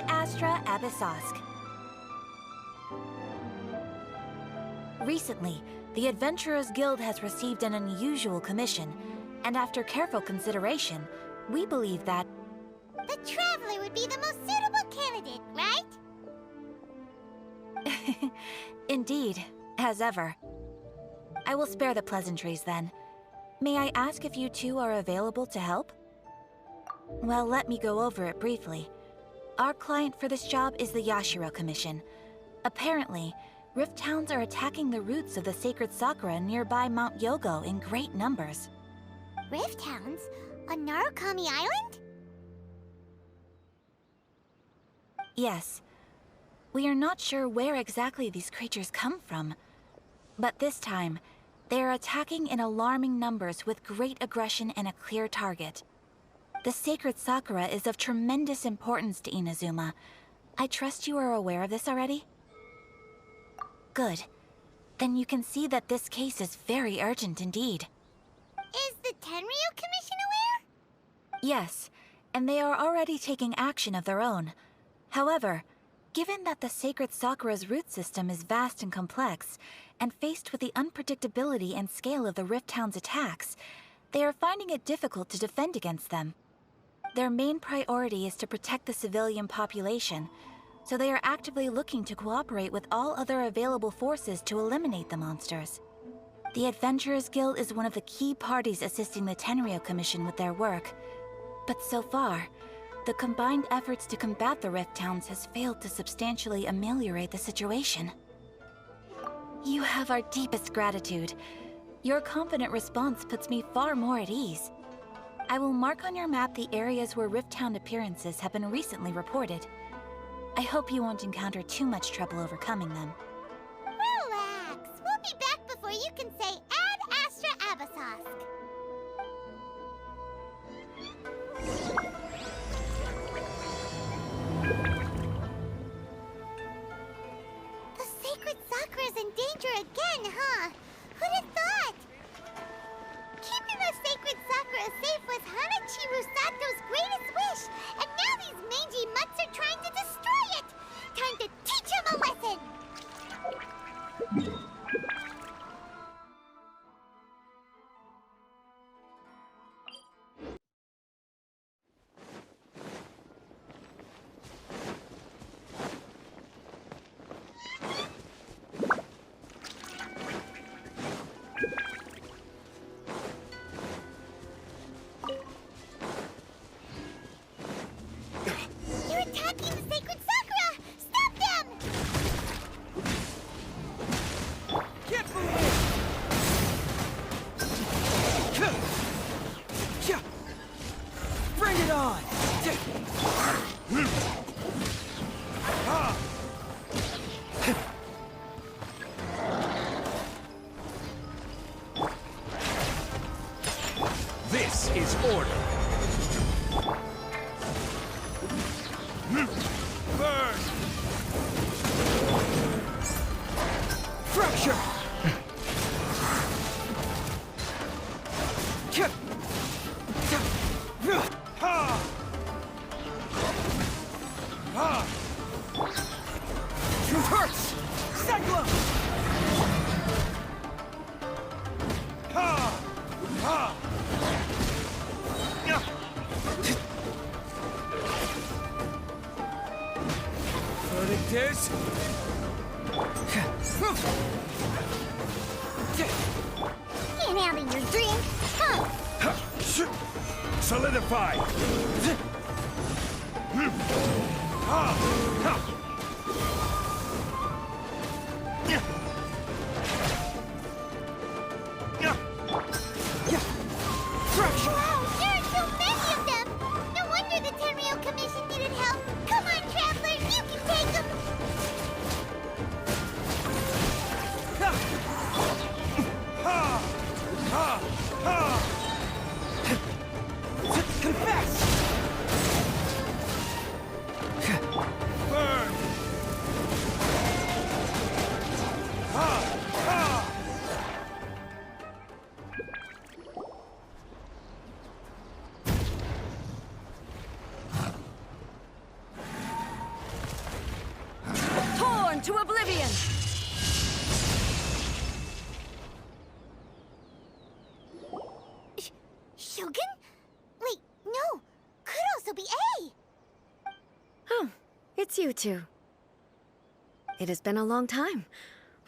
Ad Astra Abyssosque. Recently, the Adventurers Guild has received an unusual commission, and after careful consideration, we believe that... The Traveler would be the most suitable candidate, right? Indeed, as ever. I will spare the pleasantries then. May I ask if you two are available to help? Well, let me go over it briefly. Our client for this job is the Yashiro Commission. Apparently, Rift Towns are attacking the roots of the sacred Sakura nearby Mount Yogo in great numbers. Rift Towns? On Narukami Island? Yes. We are not sure where exactly these creatures come from. But this time, they are attacking in alarming numbers with great aggression and a clear target. The sacred Sakura is of tremendous importance to Inazuma. I trust you are aware of this already? Good. Then you can see that this case is very urgent indeed. Is the Tenryu Commission aware? Yes, and they are already taking action of their own. However, given that the sacred Sakura's root system is vast and complex, and faced with the unpredictability and scale of the Rift Town's attacks, they are finding it difficult to defend against them. Their main priority is to protect the civilian population, so they are actively looking to cooperate with all other available forces to eliminate the monsters. The Adventurers Guild is one of the key parties assisting the Tenryu Commission with their work. But so far, the combined efforts to combat the Rift Towns has failed to substantially ameliorate the situation. You have our deepest gratitude. Your confident response puts me far more at ease. I will mark on your map the areas where Rift Town appearances have been recently reported. I hope you won't encounter too much trouble overcoming them. Relax. We'll be back before you can say Ad Astra Abyssosque. The sacred Sakura's in danger again, huh? Who'd have thought? Keeping the sacred Sakura safe was Hanachiru Sato's greatest wish, and now these mangy mutts are trying to destroy it! Time to teach him a lesson! They're attacking the sacred Sakura! Stop them! Get moving! Bring it on! This is order. Burn! Fracture! Ha! Ha! Reverse! Cyclone! Ha! Ha! Verdict is... Can't handle your drink, huh? Solidify! Ha! Ha! Fracture! Wow, there are so many of them! No wonder the Tenryu Commission needed help! Come on, Traveler, you can take them! Ha! Ha! Ha! Confess! Burn! you two. It has been a long time.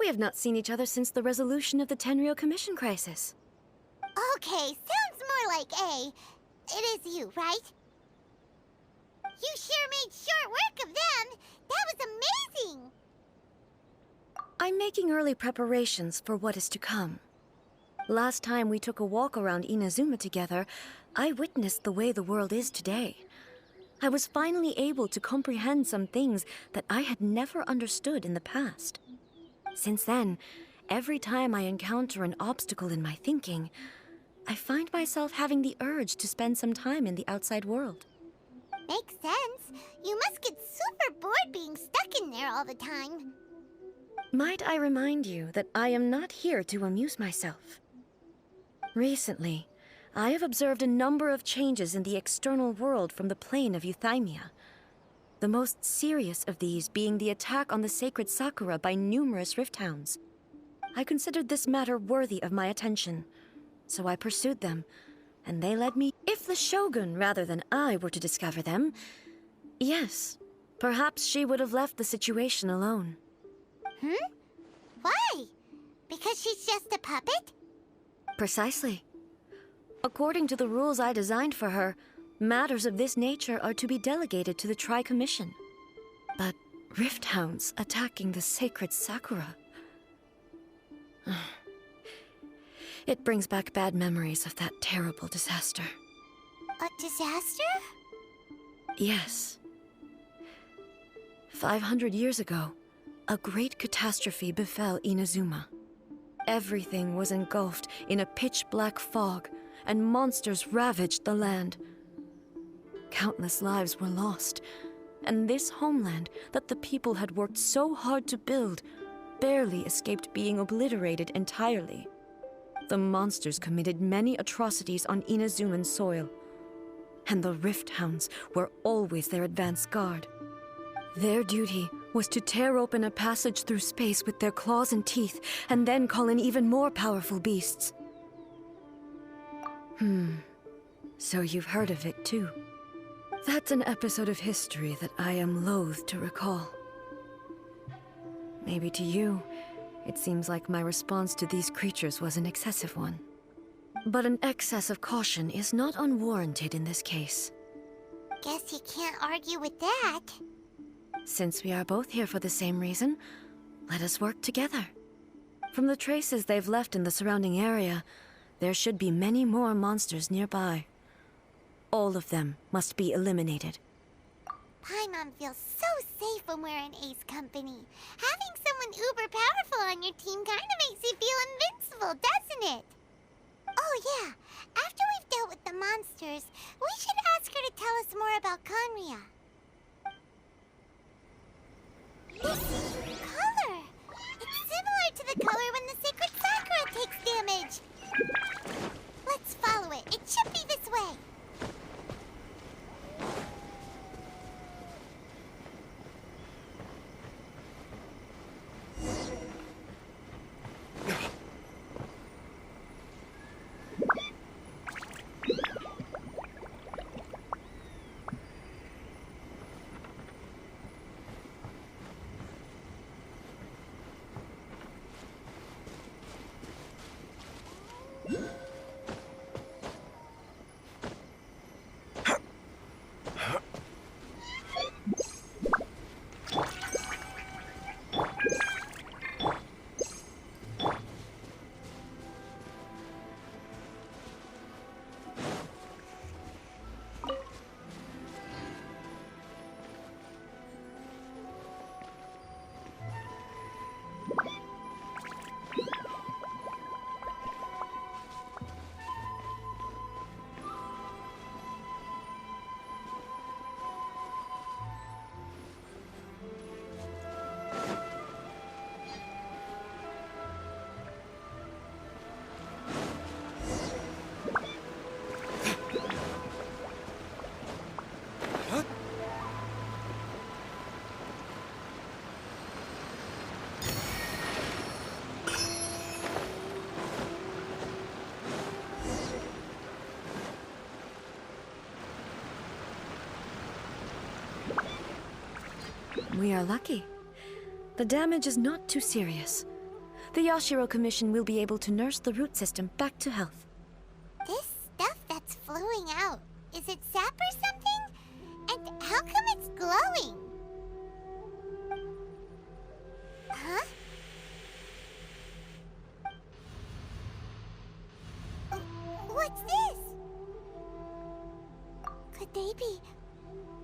We have not seen each other since the resolution of the Tenryou Commission crisis. Okay, sounds more like A. It is you, right? You sure made short work of them! That was amazing! I'm making early preparations for what is to come. Last time we took a walk around Inazuma together, I witnessed the way the world is today. I was finally able to comprehend some things that I had never understood in the past. Since then, every time I encounter an obstacle in my thinking, I find myself having the urge to spend some time in the outside world. Makes sense. You must get super bored being stuck in there all the time. Might I remind you that I am not here to amuse myself. Recently, I have observed a number of changes in the external world from the plane of Euthymia. The most serious of these being the attack on the sacred Sakura by numerous rift hounds. I considered this matter worthy of my attention, so I pursued them, and they led me. If the Shogun rather than I were to discover them, yes, perhaps she would have left the situation alone. Why? Because she's just a puppet? Precisely. According to the rules I designed for her, matters of this nature are to be delegated to the Tri-Commission. But rift hounds attacking the sacred Sakura... It brings back bad memories of that terrible disaster. A disaster? Yes. 500 years ago, a great catastrophe befell Inazuma. Everything was engulfed in a pitch-black fog, and monsters ravaged the land. Countless lives were lost, and this homeland that the people had worked so hard to build barely escaped being obliterated entirely. The monsters committed many atrocities on Inazuman soil, and the Rift Hounds were always their advance guard. Their duty was to tear open a passage through space with their claws and teeth, and then call in even more powerful beasts. So you've heard of it too. That's an episode of history that I am loath to recall. Maybe to you, it seems like my response to these creatures was an excessive one. But an excess of caution is not unwarranted in this case. Guess you can't argue with that. Since we are both here for the same reason, let us work together. From the traces they've left in the surrounding area, there should be many more monsters nearby. All of them must be eliminated. Paimon feels so safe when we're in Ace company. Having someone uber powerful on your team kinda makes you feel invincible, doesn't it? Oh yeah, after we've dealt with the monsters, we should ask her to tell us more about Conria. This color! It's similar to the color when the sacred Sakura takes damage. Let's follow it. It should be this way. We are lucky. The damage is not too serious. The Yashiro Commission will be able to nurse the root system back to health. This stuff that's flowing out, is it sap or something? And how come it's glowing? Huh? What's this? Could they be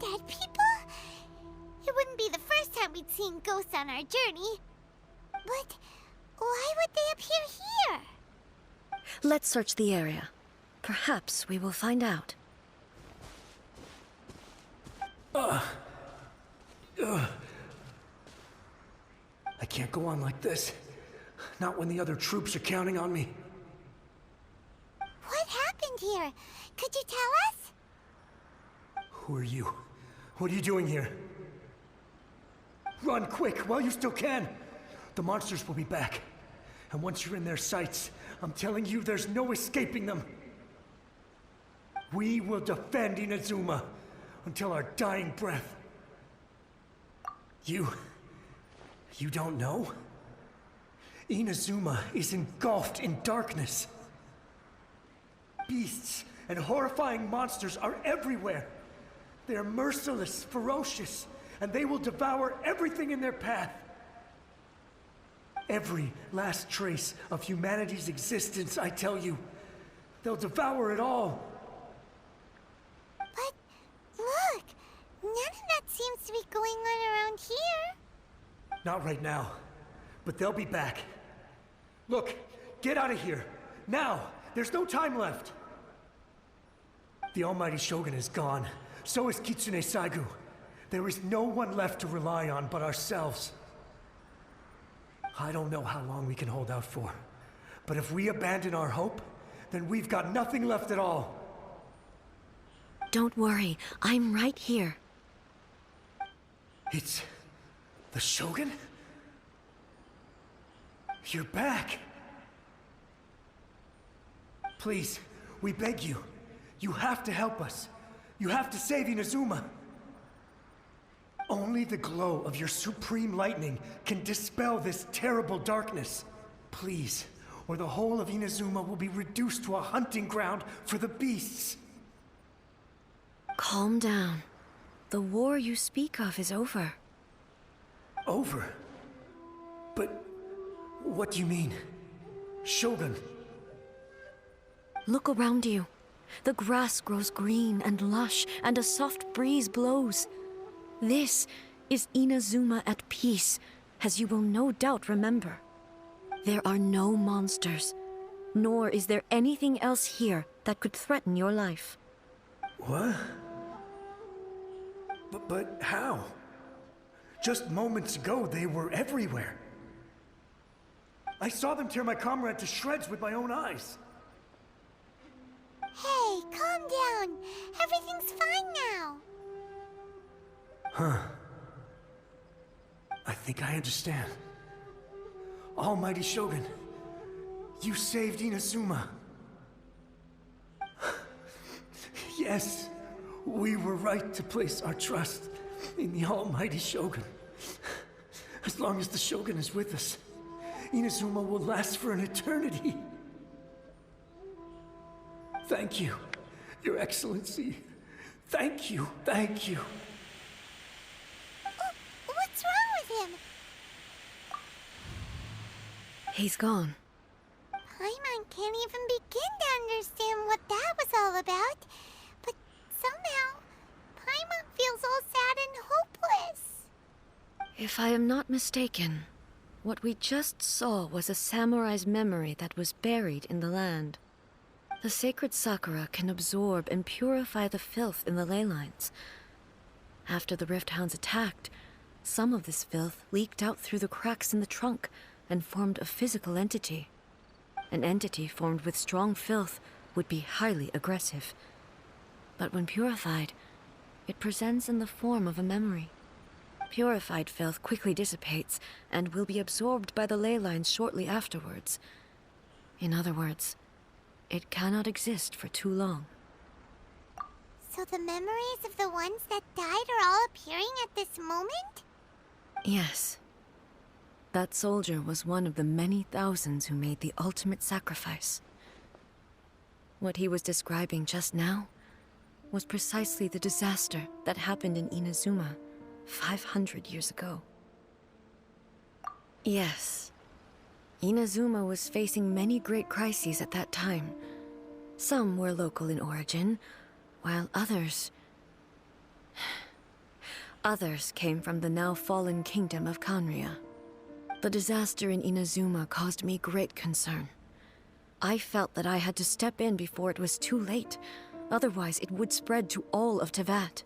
dead people? It wouldn't be the first time we'd seen ghosts on our journey. But why would they appear here? Let's search the area. Perhaps we will find out. I can't go on like this. Not when the other troops are counting on me. What happened here? Could you tell us? Who are you? What are you doing here? Run quick while you still can. The monsters will be back. And once you're in their sights, I'm telling you, there's no escaping them. We will defend Inazuma until our dying breath. You don't know? Inazuma is engulfed in darkness. Beasts and horrifying monsters are everywhere. They are merciless, ferocious, and they will devour everything in their path. Every last trace of humanity's existence, I tell you. They'll devour it all. But look, none of that seems to be going on around here. Not right now, but they'll be back. Look, get out of here. Now, there's no time left. The Almighty Shogun is gone. So is Kitsune Saigu. There is no one left to rely on but ourselves. I don't know how long we can hold out for. But if we abandon our hope, then we've got nothing left at all. Don't worry, I'm right here. It's the Shogun? You're back. Please, we beg you. You have to help us. You have to save Inazuma. Only the glow of your supreme lightning can dispel this terrible darkness. Please, or the whole of Inazuma will be reduced to a hunting ground for the beasts. Calm down. The war you speak of is over. Over? But what do you mean? Shogun? Look around you. The grass grows green and lush, and a soft breeze blows. This is Inazuma at peace, as you will no doubt remember. There are no monsters, nor is there anything else here that could threaten your life. What? But how? Just moments ago, they were everywhere. I saw them tear my comrade to shreds with my own eyes. Hey, calm down. Everything's fine now. Huh. I think I understand. Almighty Shogun, you saved Inazuma. Yes, we were right to place our trust in the Almighty Shogun. As long as the Shogun is with us, Inazuma will last for an eternity. Thank you, Your Excellency. Thank you, thank you. What's wrong with him? He's gone. Paimon can't even begin to understand what that was all about. But somehow, Paimon feels all sad and hopeless. If I am not mistaken, what we just saw was a samurai's memory that was buried in the land. The sacred sakura can absorb and purify the filth in the ley lines. After the Rift Hounds attacked, some of this filth leaked out through the cracks in the trunk and formed a physical entity. An entity formed with strong filth would be highly aggressive. But when purified, it presents in the form of a memory. Purified filth quickly dissipates and will be absorbed by the ley lines shortly afterwards. In other words, it cannot exist for too long. So the memories of the ones that died are all appearing at this moment? Yes. That soldier was one of the many thousands who made the ultimate sacrifice. What he was describing just now was precisely the disaster that happened in Inazuma 500 years ago. Yes. Inazuma was facing many great crises at that time. Some were local in origin, while others came from the now fallen kingdom of Kanria. The disaster in Inazuma caused me great concern. I felt that I had to step in before it was too late, otherwise it would spread to all of Tevat.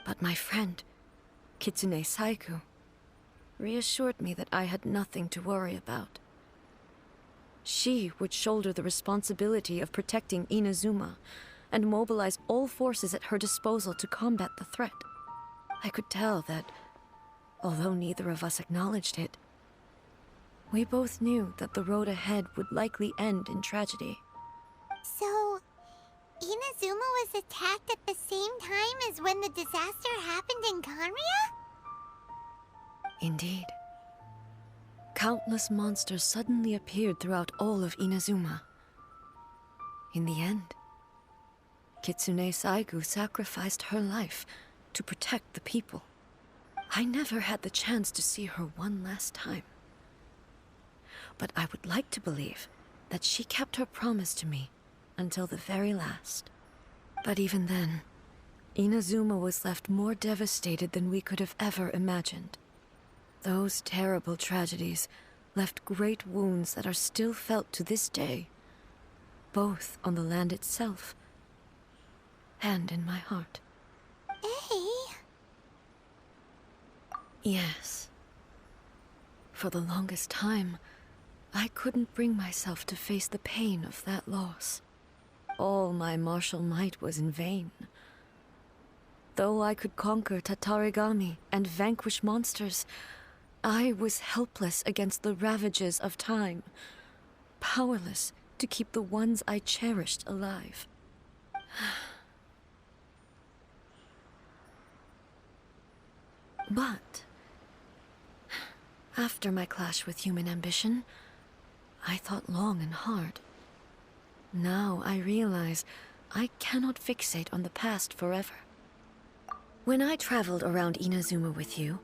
But my friend, Kitsune Saiku, reassured me that I had nothing to worry about. She would shoulder the responsibility of protecting Inazuma and mobilize all forces at her disposal to combat the threat. I could tell that, although neither of us acknowledged it, we both knew that the road ahead would likely end in tragedy. So, Inazuma was attacked at the same time as when the disaster happened in Kanria? Indeed. Countless monsters suddenly appeared throughout all of Inazuma. In the end, Kitsune Saigu sacrificed her life to protect the people. I never had the chance to see her one last time. But I would like to believe that she kept her promise to me until the very last. But even then, Inazuma was left more devastated than we could have ever imagined. Those terrible tragedies left great wounds that are still felt to this day, both on the land itself and in my heart. Eh? Yes. For the longest time, I couldn't bring myself to face the pain of that loss. All my martial might was in vain. Though I could conquer Tatarigami and vanquish monsters, I was helpless against the ravages of time, powerless to keep the ones I cherished alive. But after my clash with human ambition, I thought long and hard. Now I realize I cannot fixate on the past forever. When I traveled around Inazuma with you,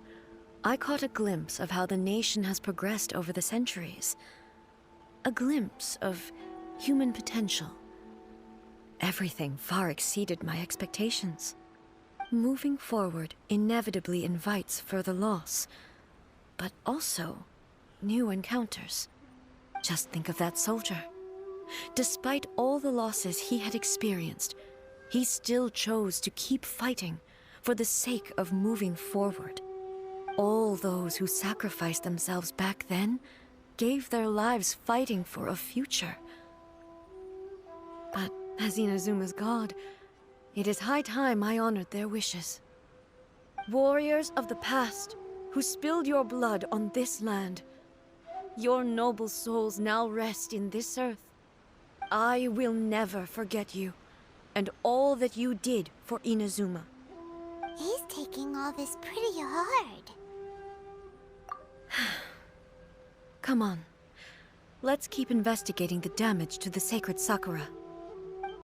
I caught a glimpse of how the nation has progressed over the centuries. A glimpse of human potential. Everything far exceeded my expectations. Moving forward inevitably invites further loss, but also new encounters. Just think of that soldier. Despite all the losses he had experienced, he still chose to keep fighting for the sake of moving forward. All those who sacrificed themselves back then gave their lives fighting for a future. But as Inazuma's god, it is high time I honored their wishes. Warriors of the past, who spilled your blood on this land, your noble souls now rest in this earth. I will never forget you, and all that you did for Inazuma. He's taking all this pretty hard. Come on. Let's keep investigating the damage to the sacred Sakura.